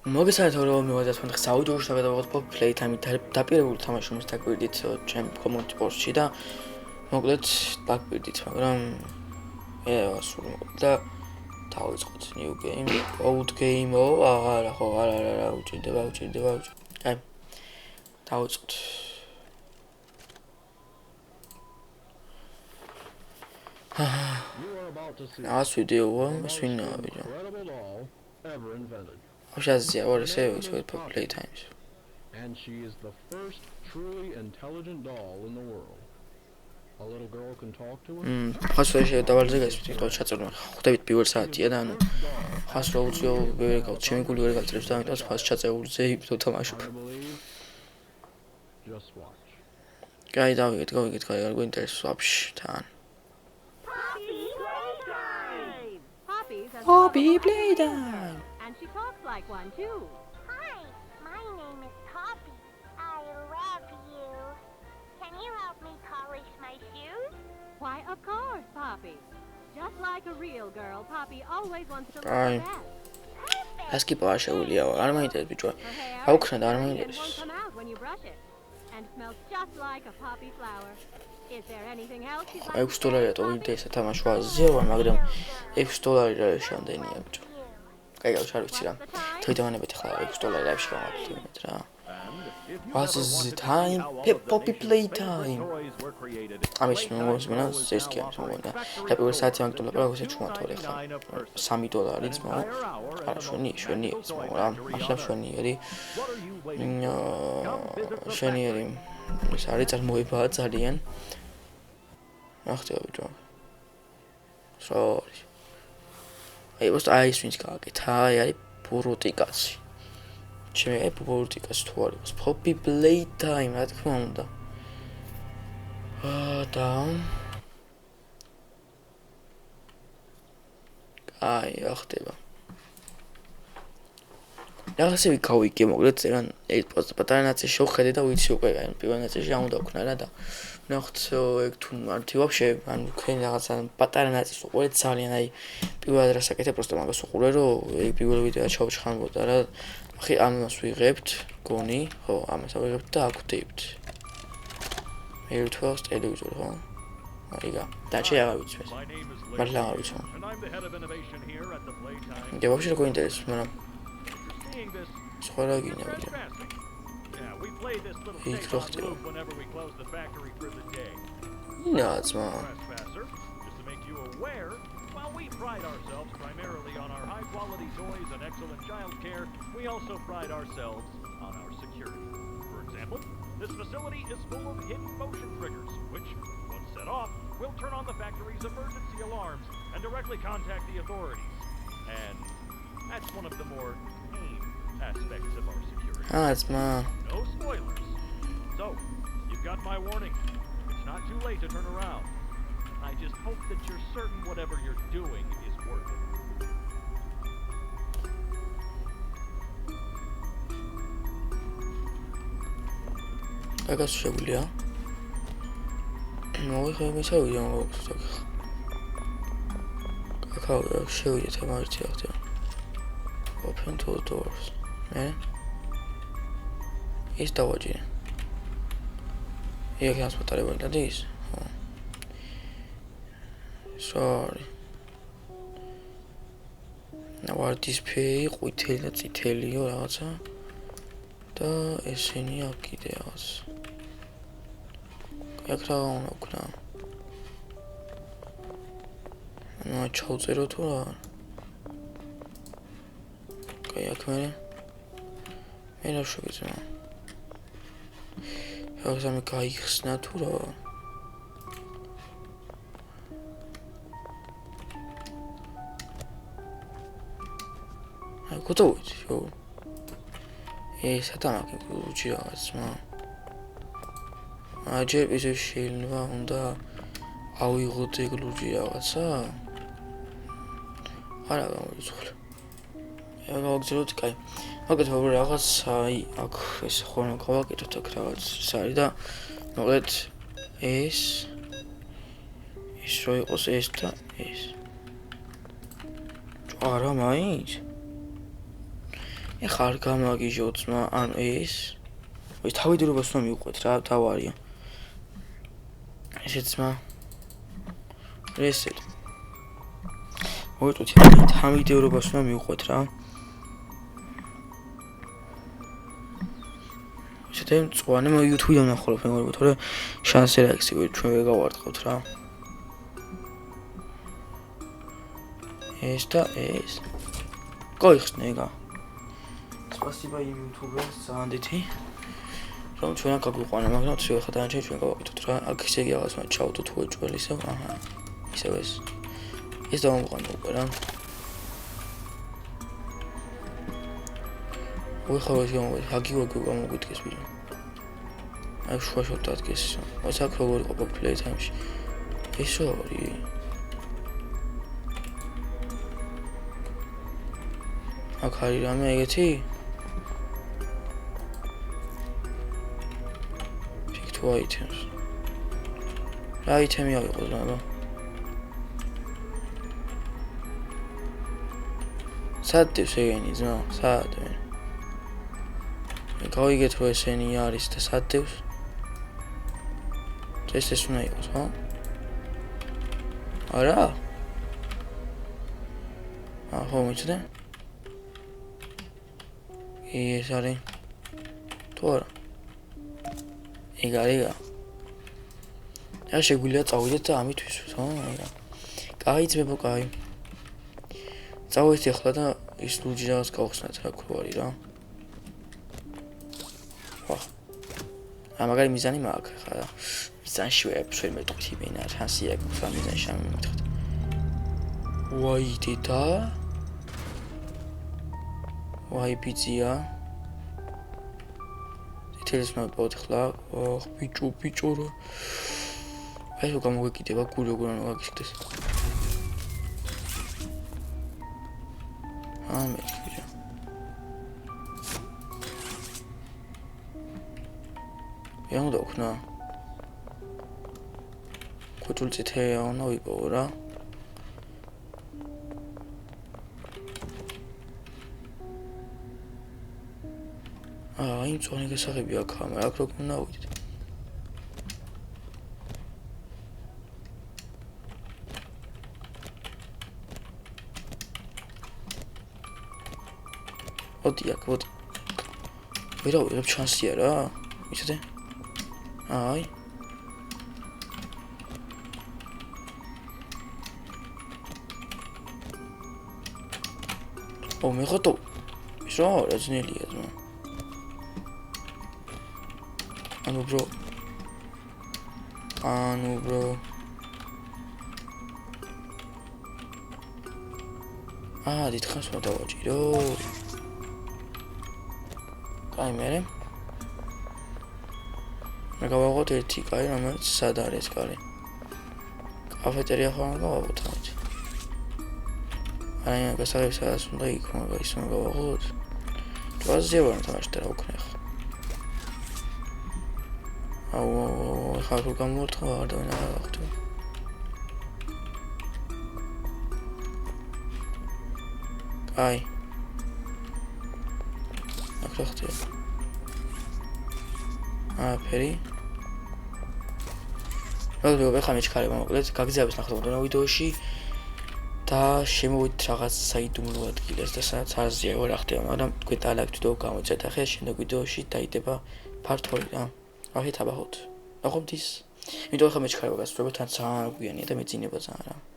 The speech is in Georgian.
მოგესალმებით რომ მივაძებთ საუდიურში გადავიღოთ pop playtime-ით დაპირებული თამაშობის დაკვირდით ჩემ community post-ში და მოკლედ დაკვირდით, მაგრამ სულ და დავიწყოთ new game, old game-ო, არა, უჭირდება. აი, დავიწყოთ. Ას ვიდეოა, სვინაა ვიდეო. Pop playtimes. And she is the first truly intelligent doll in the world. A little girl can talk to her. ხასვეში დავალზე გასვით, ჩაწერმა. ხვდებით პირველ საათია და ანუ ხას რო უწიო ვერ გავ, ჩემი გული ვერ გავწრებს და ამიტომ ხას ჩაწეულზე იფთო თამაშობ. Just watch. კაი დავიგეთ, არ გვინტერესებს ვაფშე თან. Poppy playtime. And she talks like one too. Hi, my name is Poppy. I love you. Can you help me polish my shoes? Why, of course, Poppy. Just like a real girl, Poppy always wants to look Aye. her best. Perfect. Las კი პაშეულია, არ მაინტერესებს ბიჭო. Her hair აუქნა და არ is and მაინტერესებს. won't come out when you brush it. And smells just like a poppy flower. Is there anything else you'd like to $6 say, ტოვიდე Poppy? ესა თამაშვა ზევა, მაგრამ $6 რა შამდენია ბიჭო. კაი გავშარ ვიცი რა. თვითონებეთ ხა $6 რებში გამოვიდეთ რა. What's the time? Poppy playtime. ამის მომოსმენა ზესკია მომდა. და პირველ საათი მაგდოლა პროგრესი ჩუმათორე ხა. $3 ძმო. არა შვენი ძმო რა. ახლა შვენიერი. შვენიერი. ეს არის წარმოებაა ძალიან. ახლა ბიჭო. Sorry. აი ის ვინც გააკეთა, არის ბურუტი კაცი. ჩემი ბურუტი კაცი თუ არის Poppy playtime, რა თქმა უნდა. და აი, ახდება. რაღაცები გავიგე, მოკლედ ზეგან ერთ პატარა ნაწილში შევხედე და ვიცი უკვე, აი პირველ ნაწილში ამ უნდა ვქნა რა და ნახოთ ეგ თუ მარტი ვაფშე, ანუ თქვენ რაღაცა პატარა ნაწილს უყურეთ ძალიან, აი პირველად რას აკეთე, პროსტო მაგას უყურე, რომ ეგ პირველ ვიდეო ჩავჩხანბოდა რა. ახი ამას ვიღებთ, გონი, ხო, ამას ავიღებთ და აკვდებთ. მე ვთვალს ტელევიზორ, ხო? აიგა, დაჩე აღარ ვიცი ეს. მართლა აღარ ვიცი. And I'm the head of innovation here at the Playtime. და ვაფშე რა გვინტერესებს, მაგრამ Seeing this სხვა რა გინდა ვიდეო. fantastic. Yeah, we play this little Hey, tape on krachtig. loop whenever we close the factory for the day. ინაცმა. Trespasser, just to make you aware, while we pride ourselves primarily on our high-quality toys and excellent child care, we also pride ourselves on our security. For example, this facility is full of hidden motion triggers, which, once set off, will turn on the factory's emergency alarms and directly contact the authorities. And that's one of the more tame aspects of our security. აცმა. No spoilers. So, you've got my warning. It's not too late to turn around. I just hope that you're certain whatever you're doing is worth it. გაგას შეგვიძლია. მოიხე მესავია მოგვაქვს. გაკავდა შევიდეთ ამართი ახლა. Open to doors. ის დავაჭირე. იქ ასპატალები დადის. Sorry. ნავარ დისპლეი ყვითელი და წითელიო რაღაცა. და ესენი აქ კიდე რაღაც. აქ რა უნდა ვქნა? ნუ ჩავწერო თუ რა? კაი აქ მე რა შეგეძმა? რაღაცა მე გაიხსნა თუ რა? აი გოტოვით, ხო? სათამაკი გუჩი რაღაცა. ჯერ ისე შეიძლება უნდა ავიღოთ ეგ ლუჯი რაღაცა. არა გამოვიწყოთ. გავაგზავნოთ, კაი. მოკლედ რაღაც აი აქ ეს ხოლმე გავაკეთოთ აქ რაღაც სარი და მოკლედ ეს რო იყოს ეს და ეს. არა მაინც. ეხლა არ გამაგიჟო ძმა, ანუ ეს თავიდრობას უნდა მივყვეთ რა, თავარია. ესე ძმა. reset. მოიწვით თავიდრობას უნდა მივყვეთ რა. ესეთე მწვანე მე YouTube-დან ნახულობ მეგობრებო, თორე შანსი რა ექს ჩვენ ვერ გავარტყავთ რა. ეს და ეს. გაიხსნეგა. Спасибо YouTube-ს ძალიან დიდი. რომ ჩვენ აქ გაგვიყვანა, მაგრამ თუ ახლა დანარჩენი ჩვენ გავაკეთოთ რა. აქ ისე იგი რაღაც მათ ჩავდო თუ ეჭველი ისევ, აჰა. ისევ ეს. ეს დავამყანო უკვე რა. ой ხავას გამოვიდა, აგივაგო გამოგვიდგეს ბიჭო. აი შუაშოთ დადგეს ისო. ოს აქ როგორ იყო პლეიტაიმში. ეს რა არის? აქ არის რამე ეგეთი? Pick two items. რა იტემი ავიღოთ რა? სად დევს ეგენი ძმა? სად? გავიგეთ რომ ესენი არის და სად დევს? ეს უნდა იყოს, ხო? არა? ხო მიცდე? ეს არის თუ არა? ეგ არის რა? რა შეგვიძლია წავიდეთ და ამით ვისვით, ხო? კაი ძმებო, კაი. წავიდეთ ახლა და ის ლუჯი რაღაც გავხსნათ რა ქრო არის რა. მაგარი მიზანი მაქვს ხა. მიზანში ვერ მეტყვით იმენა, შანსი აქვს რა მიზანში ამიტყით. ვაი დედა. ვაი ბიძია. თითქოს მოვიპოვოთ ხლა. ოხ ბიჭო რა. აი რო გამოგეკიდება გული როგორ უნდა გაგიშკდეს. ამე ბიჭო. Я უნდა ვქნა. კუთულ წითელი უნდა ვიპოვო რა. იმ წონი გასაღები აქაა, მაგრამ აქ როგორ უნდა ვიდეთ? ოდი აქ, ოდი. ვერა ვიღებ შანსია რა. მიცდე? აი. მეხოთო. ის რა ძნელია ძმა. ანუ bro. დიდხანს უნდა დავაჭირო. კაი მერე. მე გავაღოთ ერთი კარი, რომელიც სად არის კარი? კაფეტერია ხო არ გავაღოთ ამით? აი, გასაღები სადაც უნდა იქ, მაგრამ ის უნდა გავაღოთ. ჯვარზე ვარ თამაშთა რა უქნე ხო? აუ, ხარ რო გამოვართ ხო არ დავინა გავაღოთ. აი. აქ რა ხდება? ფერი. როგორ ხა მეჩქარება მოკლედ, გაგზავნეს ნახოთ მომდევნო ვიდეოში და შემოვიდეთ რაღაც საიდუმლო ადგილას და სადაც არზია რა ხდება, მაგრამ თქვენ დალაიქთ ვიდეო გამოიწეთ ახლა შემდეგ ვიდეოში დაიდება part 2 რა. ახლა თაბახოთ. ნახოთ ის. ვიდეო ხა მეჩქარება გასწრება თან ძალიან გვიანია და მეძინება ძალიან რა.